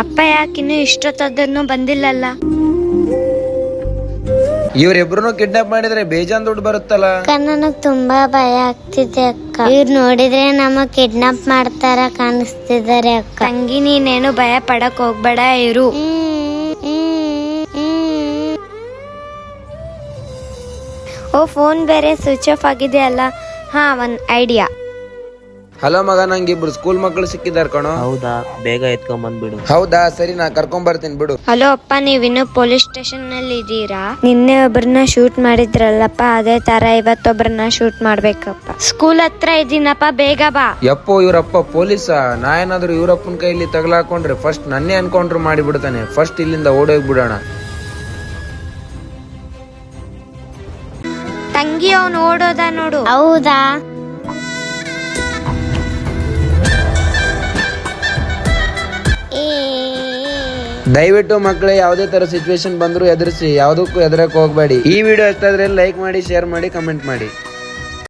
ಅಪ್ಪ ಯಾಕಿನ್ನು ಇಷ್ಟೊತ್ತದನ್ನು ಬಂದಿಲ್ಲಲ್ಲ? ಇವ್ರಿಬ್ರು ಕಿಡ್ನಾಪ್ ಮಾಡಿದ್ರೆ ಬೇಜಾನ್ ದುಡ್ಡು ಬರುತ್ತಲ್ಲ. ನನಗ್ ತುಂಬಾ ಭಯ ಆಗ್ತಿದೆ ಅಕ್ಕ. ಇವ್ರು ನೋಡಿದ್ರೆ ನಮ್ಮ ಕಿಡ್ನಾಪ್ ಮಾಡ್ತಾರ ಕಾಣಿಸ್ತಿದ್ದಾರೆ ಅಕ್ಕ. ತಂಗಿ, ನೀನೇನು ಭಯ ಪಡಕ್ ಹೋಗ್ಬೇಡ, ಇರು. ಓ, ಫೋನ್ ಬೇರೆ ಸ್ವಿಚ್ ಆಫ್ ಆಗಿದೆ ಅಲ್ಲ. ಹಾ, ಒಂದ್ ಐಡಿಯಾ. ಹಲೋ ಮಗ, ನಂಗೆ ಇಬ್ರು ಸ್ಕೂಲ್ ಮಕ್ಕಳು ಸಿಕ್ಕಿದಾರ ಕಣೋ. ಹೌದಾ, ಬೇಗ ಎತ್ಕೊಂಡ್ ಬಂದ್ಬಿಡು. ಹೌದಾ, ಸರಿ, ನಾ ಕರ್ಕೊಂಡ್ ಬರ್ತೀನಿ ಬಿಡು. ಹಲೋ ಅಪ್ಪ, ನೀವಿನ್ನು ಪೊಲೀಸ್ ಸ್ಟೇಷನ್ ನಲ್ಲಿ ಇದ್ದೀರಾ? ನಿನ್ನೆ ಒಬ್ರನ್ನ ಶೂಟ್ ಮಾಡಿದ್ರಲ್ಲಪ್ಪ, ಅದೇ ತರ ಇವತ್ತೊಬ್ರನ್ನ ಶೂಟ್ ಮಾಡ್ಬೇಕಪ್ಪ. ಸ್ಕೂಲ್ ಹತ್ರ ಇದ್ದೀನಪ್ಪ, ಬೇಗ ಬಾ. ಯಪ್ಪೋ, ಇವ್ರಪ್ಪ ಪೊಲೀಸಾ? ನಾ ಏನಾದ್ರು ಇವ್ರಪ್ಪನ ಕೈಲಿ ತಗಲಾಕೊಂಡ್ರೆ ಫಸ್ಟ್ ನನ್ನೇ ಅನ್ಕೊಂಡ್ರು ಮಾಡಿಬಿಡ್ತಾನೆ. ಫಸ್ಟ್ ಇಲ್ಲಿಂದ ಓಡೋಗ್ಬಿಡೋಣ. ತಂಗಿ, ಅವ್ನು ಓಡೋದ ನೋಡು. ಹೌದಾ? ದಯವಿಟ್ಟು ಮಕ್ಕಳೇ, ಯಾವುದೇ ತರ ಸಿಚುವೇಶನ್ ಬಂದ್ರು ಎದುರಿಸಿ, ಯಾವುದಕ್ಕೂ ಹೆದರಕ್ ಹೋಗ್ಬೇಡಿ. ಈ ವಿಡಿಯೋ ಇಷ್ಟ ಆದ್ರೆ ಲೈಕ್ ಮಾಡಿ, ಶೇರ್ ಮಾಡಿ, ಕಮೆಂಟ್ ಮಾಡಿ.